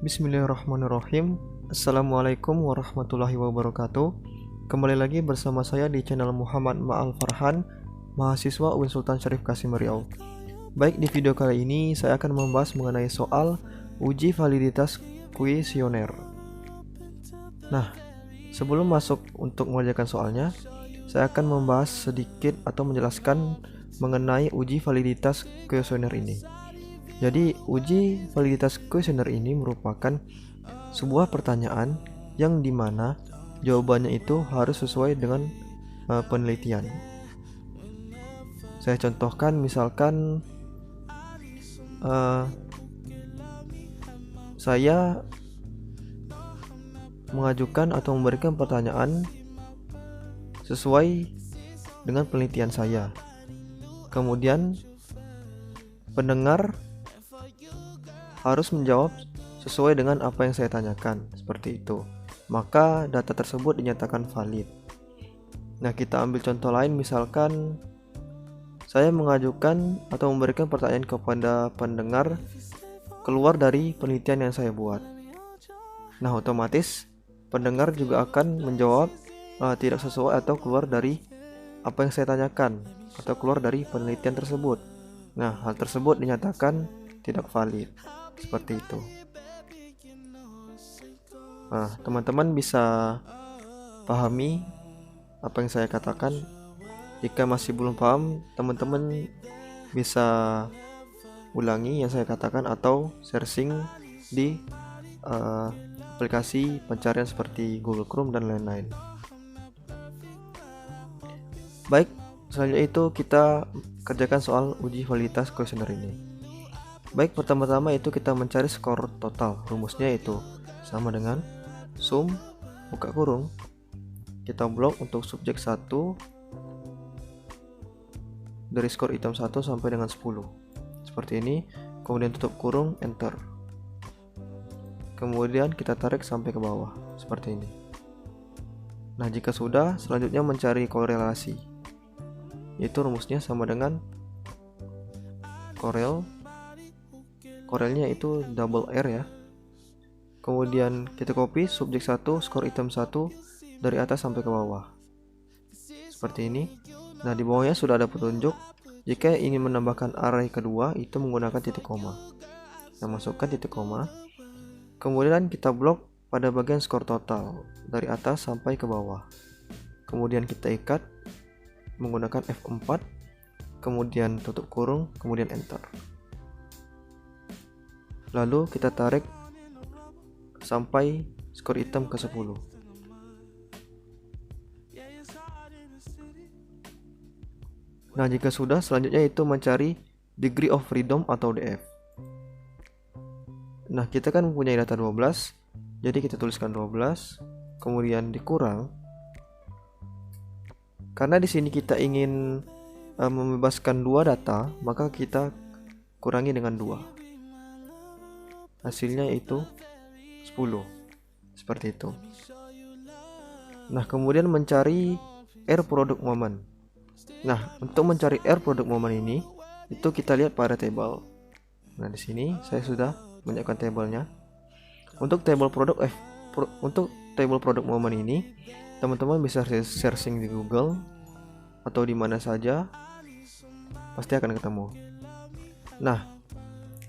Bismillahirrahmanirrahim. Assalamualaikum warahmatullahi wabarakatuh. Kembali lagi bersama saya di channel Muhammad Ma'al Farhan, mahasiswa UIN Sultan Syarif Qasim Riau. Baik, di video kali ini saya akan membahas mengenai soal uji validitas kuesioner. Nah, sebelum masuk untuk mengerjakan soalnya, saya akan membahas sedikit atau menjelaskan mengenai uji validitas kuesioner ini. Jadi, uji validitas kuesioner ini merupakan sebuah pertanyaan yang dimana jawabannya itu harus sesuai dengan penelitian. Saya contohkan, misalkan saya mengajukan atau memberikan pertanyaan sesuai dengan penelitian saya. Kemudian pendengar harus menjawab sesuai dengan apa yang saya tanyakan, seperti itu. Maka data tersebut dinyatakan valid. Nah, kita ambil contoh lain, misalkan saya mengajukan atau memberikan pertanyaan kepada pendengar keluar dari penelitian yang saya buat. Nah, otomatis pendengar juga akan menjawab tidak sesuai atau keluar dari apa yang saya tanyakan atau keluar dari penelitian tersebut. Nah, hal tersebut dinyatakan tidak valid. Seperti itu. Nah, teman-teman bisa pahami apa yang saya katakan. Jika masih belum paham, teman-teman bisa ulangi yang saya katakan atau searching di aplikasi pencarian seperti Google Chrome dan lain-lain. Baik, selanjutnya itu kita kerjakan soal uji validitas kuesioner ini. Baik, pertama-tama itu kita mencari skor total. Rumusnya itu sama dengan sum buka kurung, kita blok untuk subjek 1 dari skor item 1 sampai dengan 10. Seperti ini. Kemudian tutup kurung, enter. Kemudian kita tarik sampai ke bawah, seperti ini. Nah, jika sudah, selanjutnya mencari korelasi. Yaitu rumusnya sama dengan korelnya itu double R ya. Kemudian kita copy subjek 1, skor item 1 dari atas sampai ke bawah. Seperti ini. Nah, di bawahnya sudah ada petunjuk. Jika ingin menambahkan array kedua, itu menggunakan titik koma. Kita masukkan titik koma. Kemudian kita blok pada bagian skor total dari atas sampai ke bawah. Kemudian kita ikat menggunakan F4. Kemudian tutup kurung, kemudian enter. Lalu kita tarik sampai skor item ke 10. Nah, jika sudah, selanjutnya itu mencari degree of freedom atau DF. Nah, kita kan mempunyai data 12, jadi kita tuliskan 12, kemudian dikurang. Karena di sini kita ingin membebaskan 2 data, maka kita kurangi dengan 2. Hasilnya itu 10. Seperti itu. Nah, kemudian mencari R product moment. Nah, untuk mencari R product moment ini, itu kita lihat pada table. Nah, di sini saya sudah menyiapkan tabelnya. Untuk table product moment ini, teman-teman bisa searching di Google atau di mana saja, pasti akan ketemu. Nah,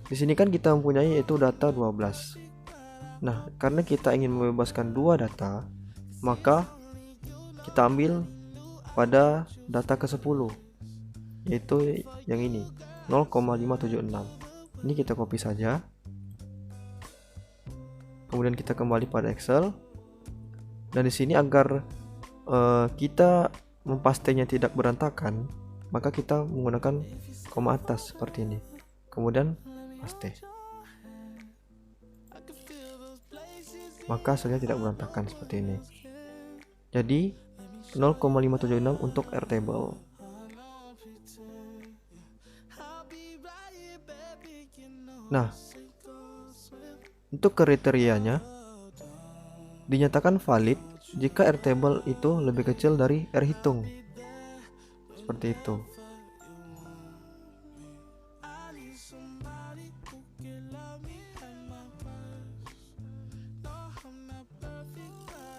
di sini kan kita mempunyai itu data 12. Nah, karena kita ingin membebaskan 2 data, maka kita ambil pada data ke-10, yaitu yang ini, 0,576. Ini kita copy saja. Kemudian kita kembali pada Excel. Dan di sini agar kita mempastenya tidak berantakan, maka kita menggunakan koma atas seperti ini. Kemudian paste. Maka hasilnya tidak berantakan seperti ini. Jadi 0,576 untuk R table. Nah, untuk kriterianya dinyatakan valid jika R table itu lebih kecil dari R hitung. Seperti itu.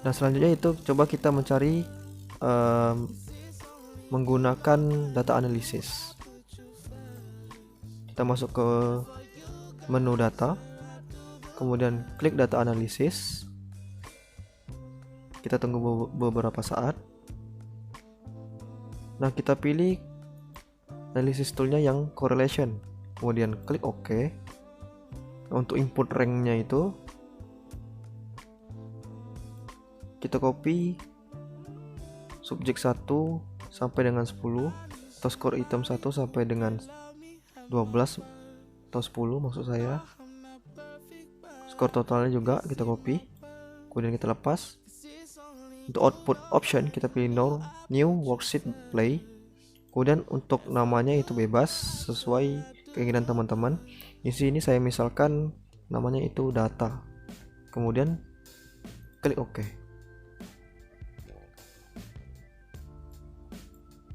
Nah selanjutnya itu coba kita mencari menggunakan data analisis. Kita masuk ke menu data, kemudian klik data analisis. Kita tunggu beberapa saat. Nah kita pilih analisis toolnya yang correlation, kemudian klik OK. Untuk input ranknya itu kita copy subjek 1 sampai dengan 10 atau skor item 1 sampai dengan 12 atau 10 maksud saya. Skor totalnya juga kita copy, kemudian kita lepas. Untuk output option kita pilih new worksheet play. Kemudian untuk namanya itu bebas sesuai keinginan teman-teman. Di sini saya misalkan namanya itu data. Kemudian klik OK.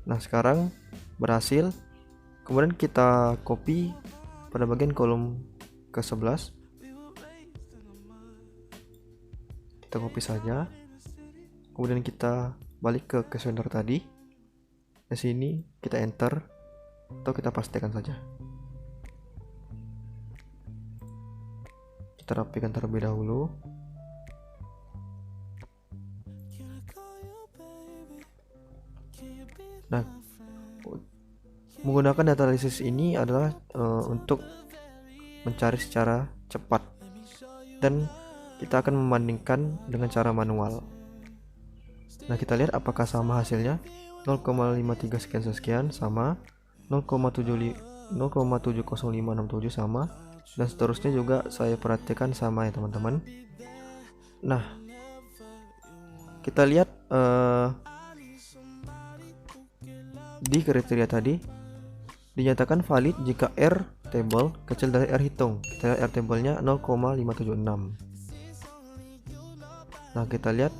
Nah sekarang berhasil. Kemudian kita copy pada bagian kolom ke-11. Kita copy saja. Kemudian kita balik ke questionnaire tadi. Di sini kita enter atau kita pastikan saja. Kita rapikan terlebih dahulu. Nah, menggunakan data analisis ini adalah untuk mencari secara cepat, dan kita akan membandingkan dengan cara manual. Nah kita lihat apakah sama hasilnya. 0,53 sekian sama, 0,70567 sama, dan seterusnya juga saya perhatikan sama ya teman-teman. Nah kita lihat di kriteria tadi dinyatakan valid jika R table kecil dari R hitung. Kita lihat R table-nya 0,576. Nah kita lihat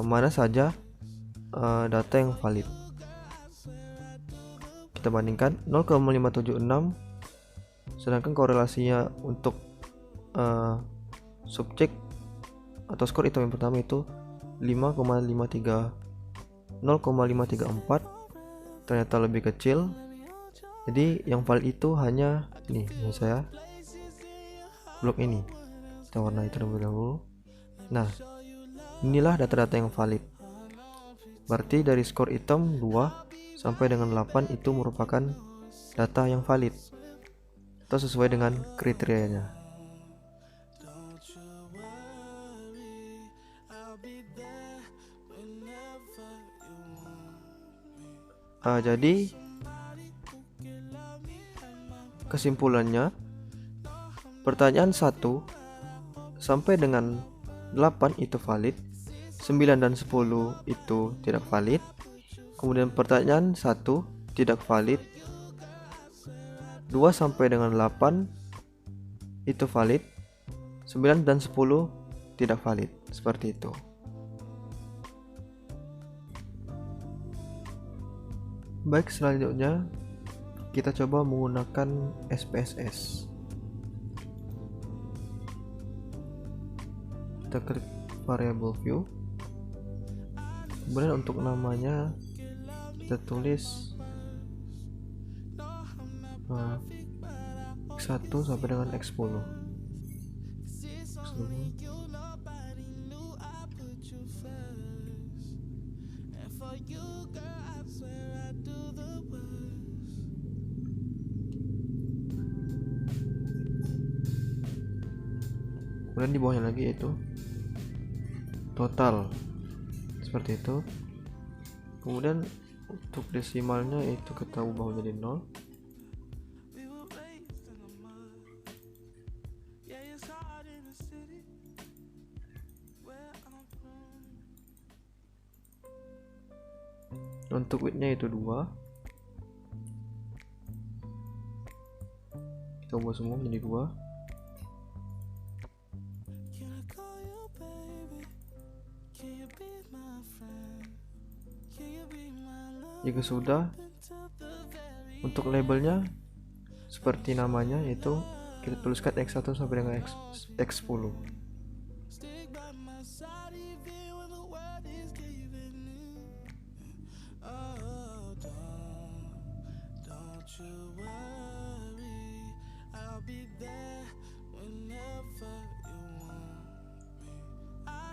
mana saja data yang valid. Kita bandingkan 0,576, sedangkan korelasinya untuk subjek atau skor item yang pertama itu 0,534 ternyata lebih kecil. Jadi yang valid itu hanya ini, yang saya blok ini. Kita warnai terlebih dahulu. Nah inilah data-data yang valid. Berarti dari skor item 2 sampai dengan 8 itu merupakan data yang valid atau sesuai dengan kriterianya. Jadi kesimpulannya, pertanyaan 1 sampai dengan 8 itu valid, 9 dan 10 itu tidak valid. Kemudian pertanyaan 1 tidak valid, 2 sampai dengan 8 itu valid, 9 dan 10 tidak valid. Seperti itu. Baik, selanjutnya kita coba menggunakan SPSS. Kita klik variable view. Kemudian untuk namanya kita tulis X1 sampai dengan X10. Kemudian di bawahnya lagi itu total, seperti itu. Kemudian untuk desimalnya itu kita ubah menjadi 0. Untuk width-nya itu 2. Kita ubah semua menjadi 2. Jika sudah, untuk labelnya seperti namanya, yaitu kita tuliskan X1 sampai dengan X10.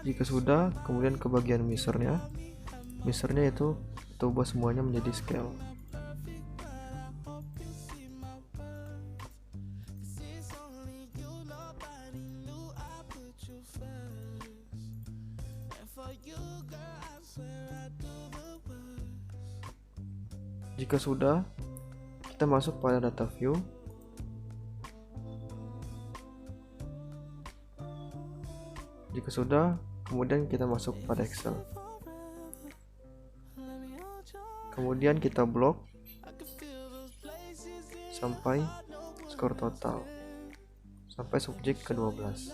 Jika sudah, kemudian ke bagian measure-nya. Measure-nya itu kita ubah semuanya menjadi scale. Jika sudah, kita masuk pada data view. Jika sudah, kemudian kita masuk pada Excel. Kemudian kita blok sampai skor total, sampai subjek ke 12.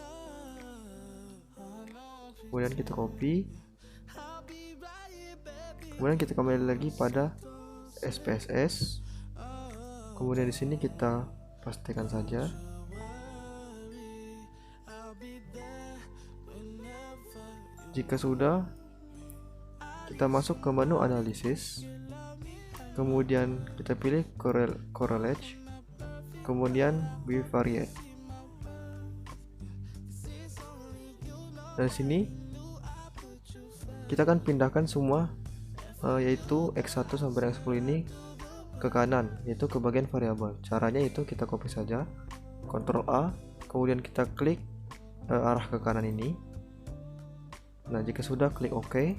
Kemudian kita copy. Kemudian kita kembali lagi pada SPSS. Kemudian di sini kita pastikan saja. Jika sudah, kita masuk ke menu analisis. Kemudian kita pilih correlate. Kemudian bivariate. Dan di sini kita akan pindahkan semua yaitu X1 sampai X10 ini ke kanan, yaitu ke bagian variabel. Caranya itu kita copy saja, Ctrl A, kemudian kita klik arah ke kanan ini. Nah, jika sudah, klik OK.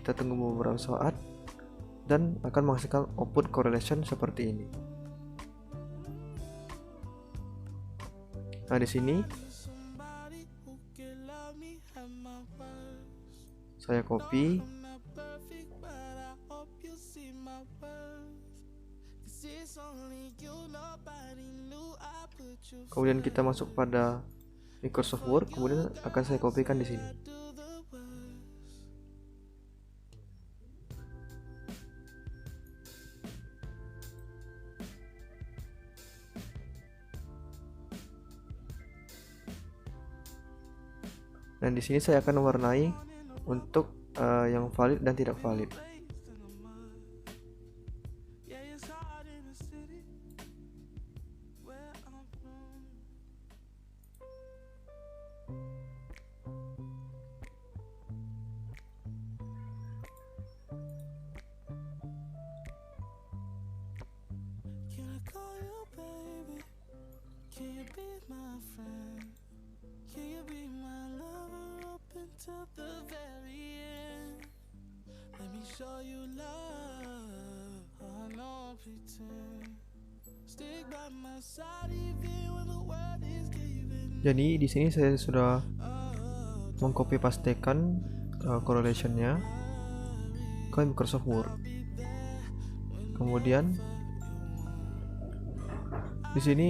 Kita tunggu beberapa saat dan akan menghasilkan output correlation seperti ini. Nah, di sini saya copy. Kemudian kita masuk pada Microsoft Word, kemudian akan saya kopikan di sini. Dan di sini saya akan mewarnai untuk yang valid dan tidak valid. To the very end, let me show you love. I know pretend. Stick by my side even when the world is giving. Jadi di sini saya sudah mengcopy pastekan correlation-nya ke Microsoft Word. Kemudian di sini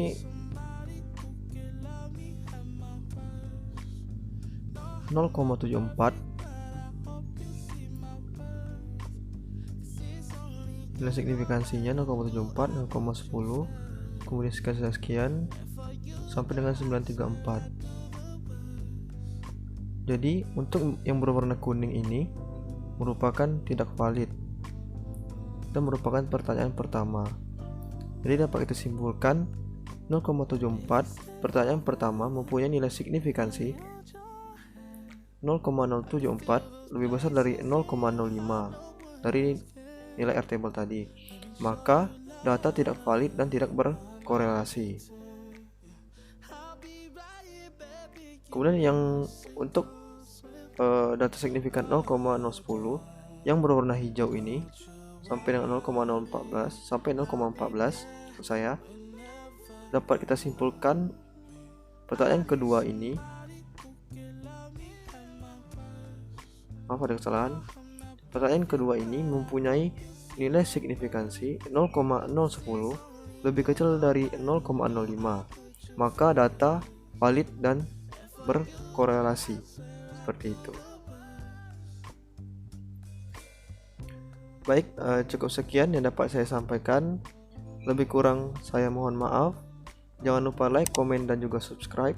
.74 nilai signifikansinya 0,74, 0,10, kemudian sekian sampai dengan 934. Jadi untuk yang berwarna kuning ini merupakan tidak valid dan merupakan pertanyaan pertama. Jadi dapat kita simpulkan 0,74 pertanyaan pertama mempunyai nilai signifikansi 0,074 lebih besar dari 0,05 dari nilai Airtable tadi, maka data tidak valid dan tidak berkorelasi. Kemudian yang untuk data signifikan 0,010 yang berwarna hijau ini sampai dengan 0,014 sampai 0,14 saya dapat kita simpulkan pertanyaan kedua ini ada kesalahan. Pertanyaan kedua ini mempunyai nilai signifikansi 0,010 lebih kecil dari 0,05, maka data valid dan berkorelasi. Seperti itu. Baik, cukup sekian yang dapat saya sampaikan. Lebih kurang saya mohon maaf. Jangan lupa like, komen, dan juga subscribe,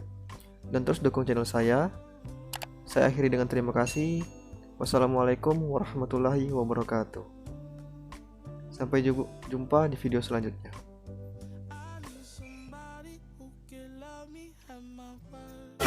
dan terus dukung channel saya. Saya akhiri dengan terima kasih. Wassalamualaikum warahmatullahi wabarakatuh. Sampai jumpa di video selanjutnya. at my worst.